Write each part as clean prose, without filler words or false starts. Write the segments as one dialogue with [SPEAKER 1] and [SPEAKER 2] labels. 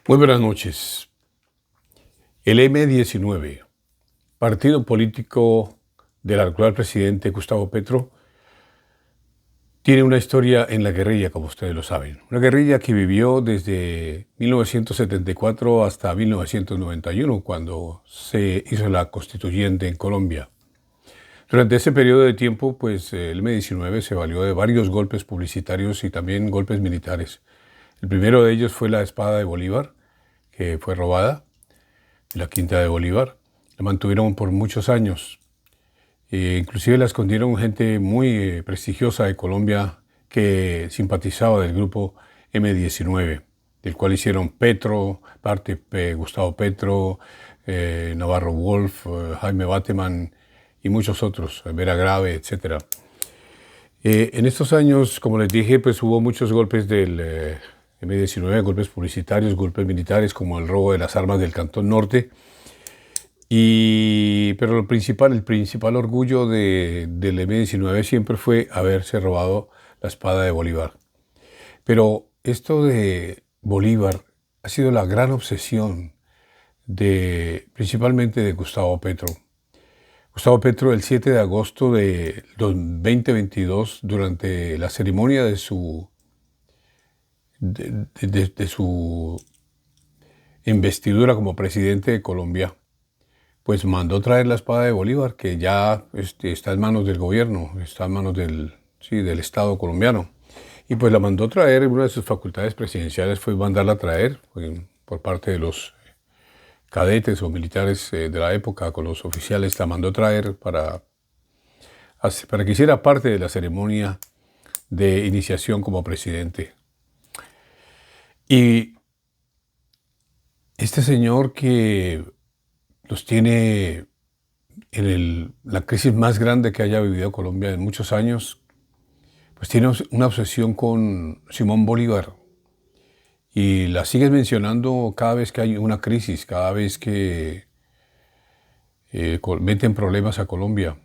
[SPEAKER 1] Muy buenas noches. El M-19, partido político del actual presidente Gustavo Petro, tiene una historia en la guerrilla, como ustedes lo saben. Una guerrilla que vivió desde 1974 hasta 1991, cuando se hizo la constituyente en Colombia. Durante ese periodo de tiempo, pues el M-19 se valió de varios golpes publicitarios y también golpes militares. El primero de ellos fue la espada de Bolívar, que fue robada de la Quinta de Bolívar. La mantuvieron por muchos años. Inclusive la escondieron gente muy prestigiosa de Colombia que simpatizaba del grupo M-19, del cual hicieron Petro, Gustavo Petro, Navarro Wolf, Jaime Bateman y muchos otros, Vera Grave, etc. En estos años, como les dije, pues hubo muchos golpes del M-19, golpes publicitarios, golpes militares, como el robo de las armas del Cantón Norte. Pero el principal orgullo del M-19 siempre fue haberse robado la espada de Bolívar. Pero esto de Bolívar ha sido la gran obsesión principalmente de Gustavo Petro. Gustavo Petro, el 7 de agosto de 2022, durante la ceremonia de su investidura como presidente de Colombia, pues mandó traer la espada de Bolívar, que ya está en manos del gobierno, está en manos del Estado colombiano. Y pues la mandó traer, una de sus facultades presidenciales fue mandarla a traer por parte de los cadetes o militares de la época, con los oficiales, la mandó traer para que hiciera parte de la ceremonia de iniciación como presidente. Y este señor que los tiene en la crisis más grande que haya vivido Colombia en muchos años, pues tiene una obsesión con Simón Bolívar. Y la sigues mencionando cada vez que hay una crisis, cada vez que meten problemas a Colombia.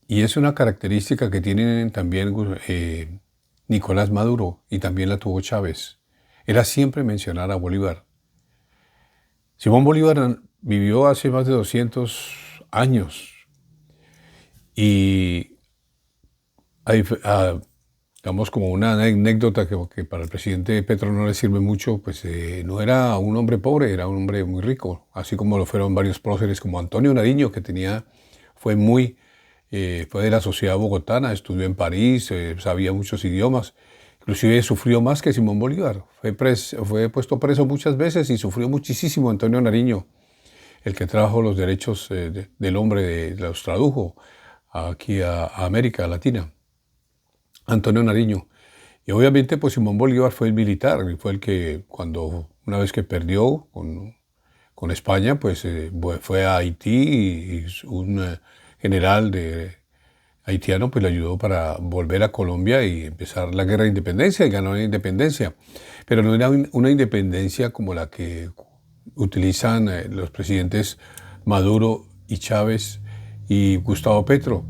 [SPEAKER 1] Y es una característica que tienen también Nicolás Maduro, y también la tuvo Chávez. Era siempre mencionar a Bolívar. Simón Bolívar vivió hace más de 200 años y digamos, como una anécdota que para el presidente Petro no le sirve mucho, pues no era un hombre pobre, era un hombre muy rico, así como lo fueron varios próceres como Antonio Nariño, que fue de la sociedad bogotana, estudió en París, sabía muchos idiomas, inclusive sufrió más que Simón Bolívar, fue puesto preso muchas veces y sufrió muchísimo Antonio Nariño, el que trajo los derechos del hombre, los tradujo aquí a América Latina. Antonio Nariño. Y obviamente pues Simón Bolívar fue el militar, y fue el que una vez que perdió con España, pues fue a Haití, y un general haitiano pues le ayudó para volver a Colombia y empezar la guerra de independencia, y ganó la independencia. Pero no era una independencia como la que utilizan los presidentes Maduro y Chávez y Gustavo Petro.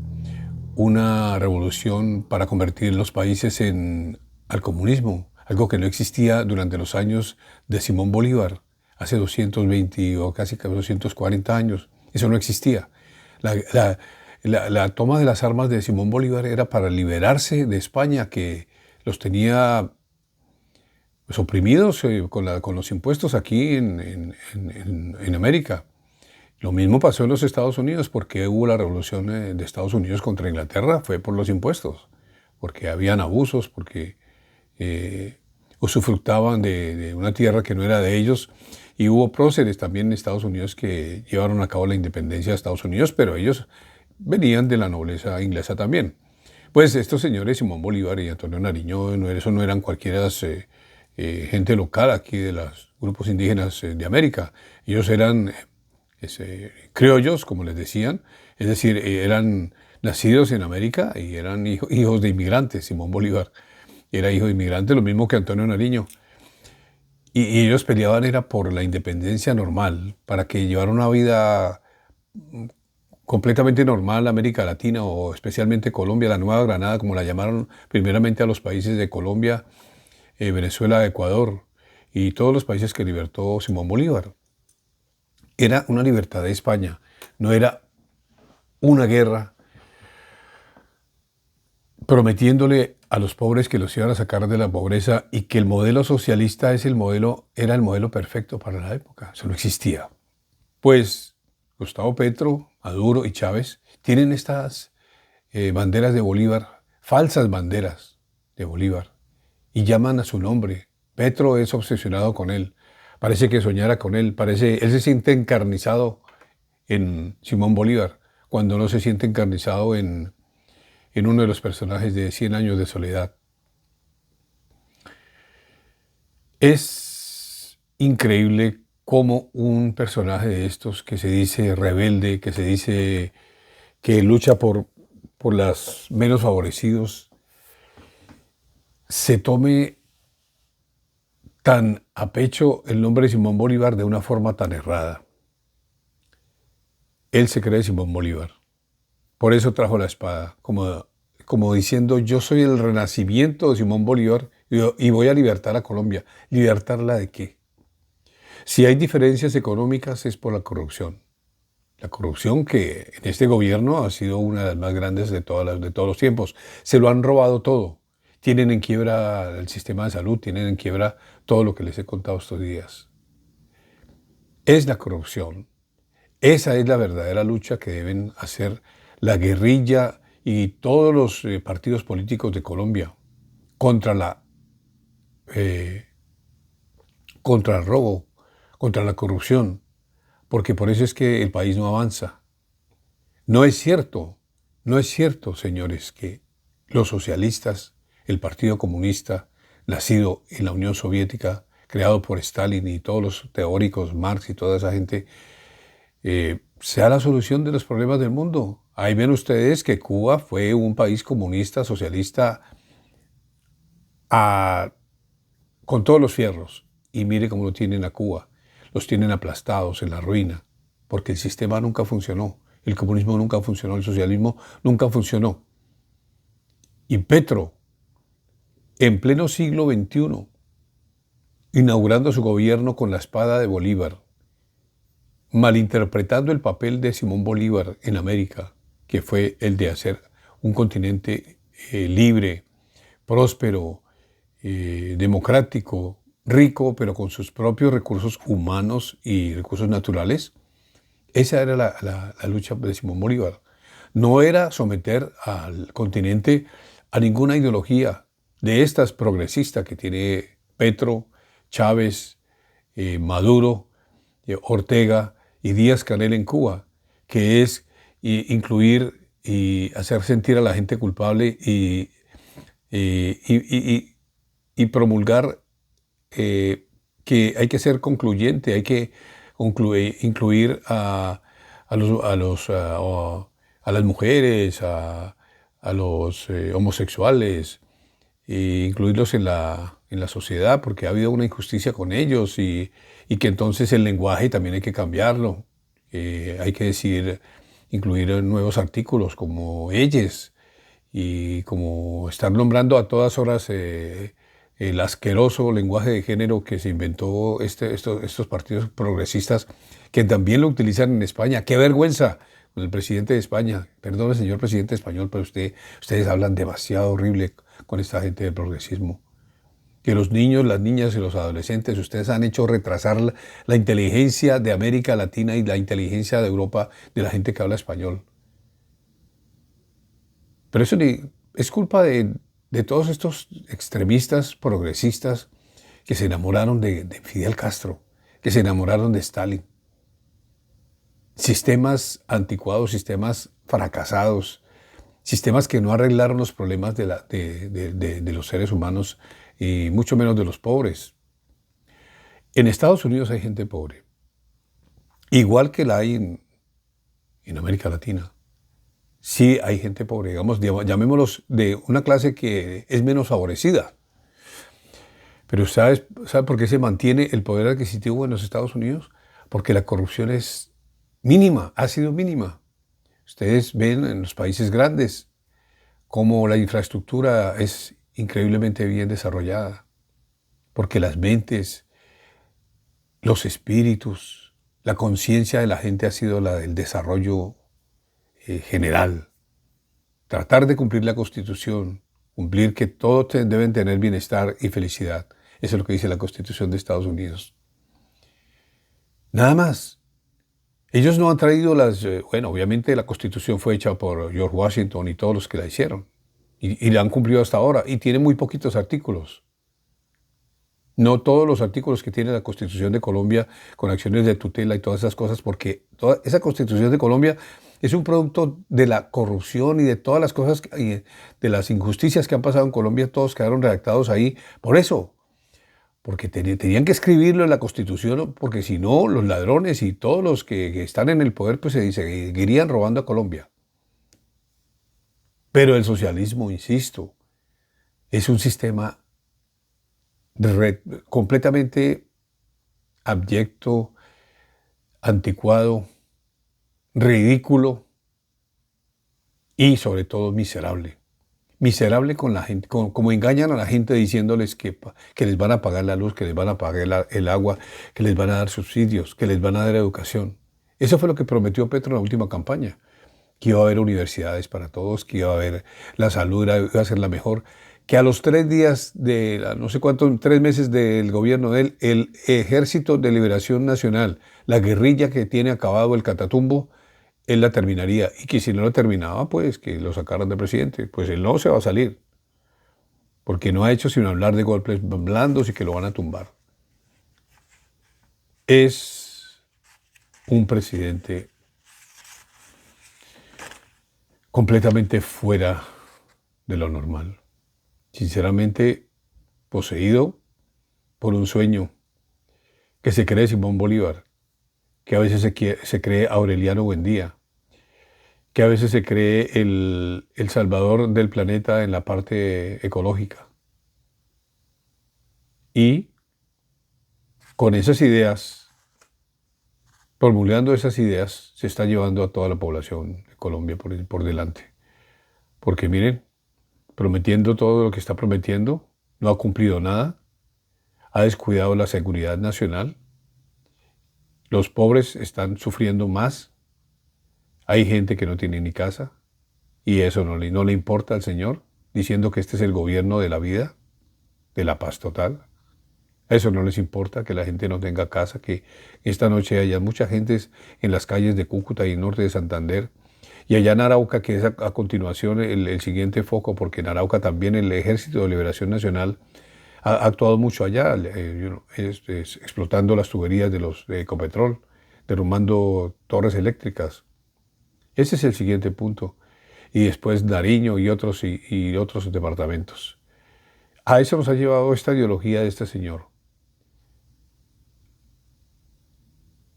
[SPEAKER 1] Una revolución para convertir los países al comunismo, algo que no existía durante los años de Simón Bolívar, hace 220 o casi 240 años. Eso no existía. La toma de las armas de Simón Bolívar era para liberarse de España, que los tenía pues, oprimidos con los impuestos aquí en América. Lo mismo pasó en los Estados Unidos. Porque hubo la revolución de Estados Unidos contra Inglaterra? Fue por los impuestos, porque habían abusos, porque usufructaban de una tierra que no era de ellos. Y hubo próceres también en Estados Unidos que llevaron a cabo la independencia de Estados Unidos, pero ellos venían de la nobleza inglesa también. Pues estos señores, Simón Bolívar y Antonio Nariño, eso no eran cualquiera gente local aquí de los grupos indígenas de América. Ellos eran criollos, como les decían, es decir, eran nacidos en América y eran hijos de inmigrantes. Simón Bolívar era hijo de inmigrantes, lo mismo que Antonio Nariño. Y ellos peleaban era por la independencia normal, para que llevara una vida completamente normal América Latina, o especialmente Colombia, la Nueva Granada, como la llamaron primeramente a los países de Colombia, Venezuela, Ecuador, y todos los países que libertó Simón Bolívar. Era una libertad de España, no era una guerra prometiéndole a los pobres que los iban a sacar de la pobreza y que el modelo socialista era el modelo perfecto para la época. Eso no existía. Pues Gustavo Petro, Maduro y Chávez tienen estas banderas de Bolívar, falsas banderas de Bolívar, y llaman a su nombre. Petro es obsesionado con él, parece que soñara con él, él se siente encarnizado en Simón Bolívar, cuando no se siente encarnizado en uno de los personajes de Cien años de soledad. Es increíble cómo un personaje de estos que se dice rebelde, que se dice que lucha por los menos favorecidos, se tome tan a pecho el nombre de Simón Bolívar de una forma tan errada. Él se cree Simón Bolívar. Por eso trajo la espada, como diciendo, yo soy el renacimiento de Simón Bolívar y voy a libertar a Colombia. ¿Libertarla de qué? Si hay diferencias económicas es por la corrupción. La corrupción que en este gobierno ha sido una de las más grandes de todos los tiempos. Se lo han robado todo. Tienen en quiebra el sistema de salud, tienen en quiebra todo lo que les he contado estos días. Es la corrupción. Esa es la verdadera lucha que deben hacer la guerrilla y todos los partidos políticos de Colombia contra contra el robo, contra la corrupción, porque por eso es que el país no avanza. No es cierto, señores, que los socialistas, el Partido Comunista, nacido en la Unión Soviética, creado por Stalin y todos los teóricos, Marx y toda esa gente, sea la solución de los problemas del mundo. Ahí ven ustedes que Cuba fue un país comunista, socialista, con todos los fierros. Y mire cómo lo tienen a Cuba. Los tienen aplastados en la ruina, porque el sistema nunca funcionó. El comunismo nunca funcionó, el socialismo nunca funcionó. Y Petro, en pleno siglo XXI, inaugurando su gobierno con la espada de Bolívar, malinterpretando el papel de Simón Bolívar en América, que fue el de hacer un continente libre, próspero, democrático, rico, pero con sus propios recursos humanos y recursos naturales. Esa era la lucha de Simón Bolívar. No era someter al continente a ninguna ideología de estas progresistas que tiene Petro, Chávez, Maduro, Ortega y Díaz-Canel en Cuba, que es incluir y hacer sentir a la gente culpable y promulgar que hay que ser concluyente, hay que incluir a las mujeres, a los homosexuales, e incluirlos en la sociedad, porque ha habido una injusticia con ellos y que entonces el lenguaje también hay que cambiarlo. Hay que incluir nuevos artículos como ellos y como estar nombrando a todas horas el asqueroso lenguaje de género que se inventó estos partidos progresistas que también lo utilizan en España. ¡Qué vergüenza! Con el presidente de España. Perdón, señor presidente español, pero ustedes hablan demasiado horrible con esta gente del progresismo. Que los niños, las niñas y los adolescentes, ustedes han hecho retrasar la inteligencia de América Latina y la inteligencia de Europa de la gente que habla español. Pero eso es culpa de todos estos extremistas progresistas que se enamoraron de Fidel Castro, que se enamoraron de Stalin. Sistemas anticuados, sistemas fracasados, sistemas que no arreglaron los problemas de los seres humanos y mucho menos de los pobres. En Estados Unidos hay gente pobre, igual que la hay en América Latina. Sí hay gente pobre, digamos, llamémoslos de una clase que es menos favorecida. Pero ¿sabe por qué se mantiene el poder adquisitivo en los Estados Unidos? Porque la corrupción es mínima, ha sido mínima. Ustedes ven en los países grandes cómo la infraestructura es increíblemente bien desarrollada, porque las mentes los espíritus, la conciencia de la gente ha sido la del desarrollo general. Tratar de cumplir la Constitución, cumplir que todos deben tener bienestar y felicidad. Eso es lo que dice la Constitución de Estados Unidos. Nada más. Ellos no han traído bueno, obviamente la Constitución fue hecha por George Washington y todos los que la hicieron. Y la han cumplido hasta ahora. Y tiene muy poquitos artículos. No todos los artículos que tiene la Constitución de Colombia con acciones de tutela y todas esas cosas, porque toda esa Constitución de Colombia es un producto de la corrupción y de todas las cosas, y de las injusticias que han pasado en Colombia. Todos quedaron redactados ahí. Por eso. Porque tenían que escribirlo en la Constitución, porque si no, los ladrones y todos los que están en el poder pues se seguirían robando a Colombia. Pero el socialismo, insisto, es un sistema completamente abyecto, anticuado, ridículo y sobre todo miserable. Miserable con la gente, como engañan a la gente diciéndoles que les van a pagar la luz, que les van a pagar el agua, que les van a dar subsidios, que les van a dar educación. Eso fue lo que prometió Petro en la última campaña, que iba a haber universidades para todos, que iba a haber la salud, iba a ser la mejor, que a los 3 días no sé cuántos, 3 meses del gobierno de él, el Ejército de Liberación Nacional, la guerrilla que tiene acabado el Catatumbo, él la terminaría, y que si no la terminaba, pues que lo sacaran de presidente. Pues él no se va a salir, porque no ha hecho sino hablar de golpes blandos y que lo van a tumbar. Es un presidente completamente fuera de lo normal. Sinceramente, poseído por un sueño que se cree Simón Bolívar, que a veces se cree Aureliano Buendía, que a veces se cree el salvador del planeta en la parte ecológica. Y con esas ideas, promulgando esas ideas, se está llevando a toda la población de Colombia por delante. Porque miren, prometiendo todo lo que está prometiendo, no ha cumplido nada, ha descuidado la seguridad nacional, los pobres están sufriendo más, hay gente que no tiene ni casa, y eso no le importa al Señor, diciendo que este es el gobierno de la vida, de la paz total. Eso no les importa, que la gente no tenga casa, que esta noche haya mucha gente en las calles de Cúcuta y norte de Santander, y allá en Arauca, que es a continuación el siguiente foco, porque en Arauca también el Ejército de Liberación Nacional ha actuado mucho allá, explotando las tuberías de Ecopetrol, derrumbando torres eléctricas. Ese es el siguiente punto. Y después Nariño y otros departamentos. A eso nos ha llevado esta ideología de este señor.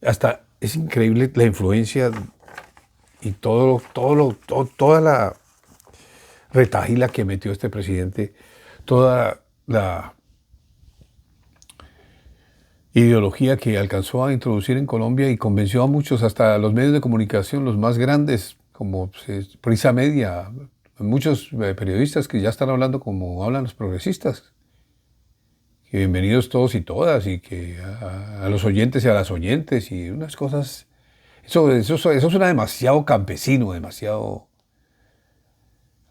[SPEAKER 1] Hasta es increíble la influencia y toda la retahíla que metió este presidente, toda la ideología que alcanzó a introducir en Colombia y convenció a muchos, hasta los medios de comunicación, los más grandes, como Prisa Media, muchos periodistas que ya están hablando como hablan los progresistas. Que bienvenidos todos y todas, y que a los oyentes y a las oyentes, y unas cosas. Eso suena demasiado campesino, demasiado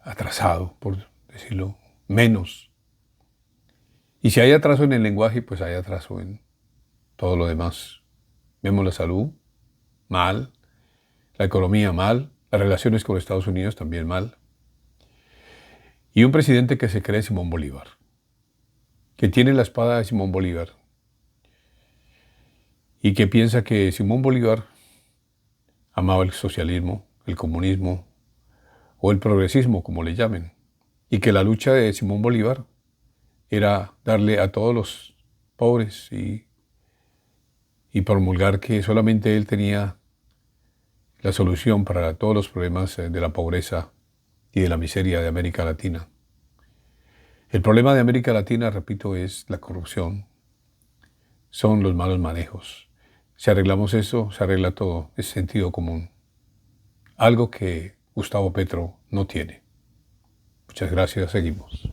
[SPEAKER 1] atrasado, por decirlo menos. Y si hay atraso en el lenguaje, pues hay atraso en todo lo demás. Vemos la salud mal, la economía mal, las relaciones con Estados Unidos también mal. Y un presidente que se cree Simón Bolívar, que tiene la espada de Simón Bolívar y que piensa que Simón Bolívar amaba el socialismo, el comunismo o el progresismo, como le llamen, y que la lucha de Simón Bolívar era darle a todos los pobres y promulgar que solamente él tenía la solución para todos los problemas de la pobreza y de la miseria de América Latina. El problema de América Latina, repito, es la corrupción, son los malos manejos. Si arreglamos eso, se arregla todo, es sentido común. Algo que Gustavo Petro no tiene. Muchas gracias, seguimos.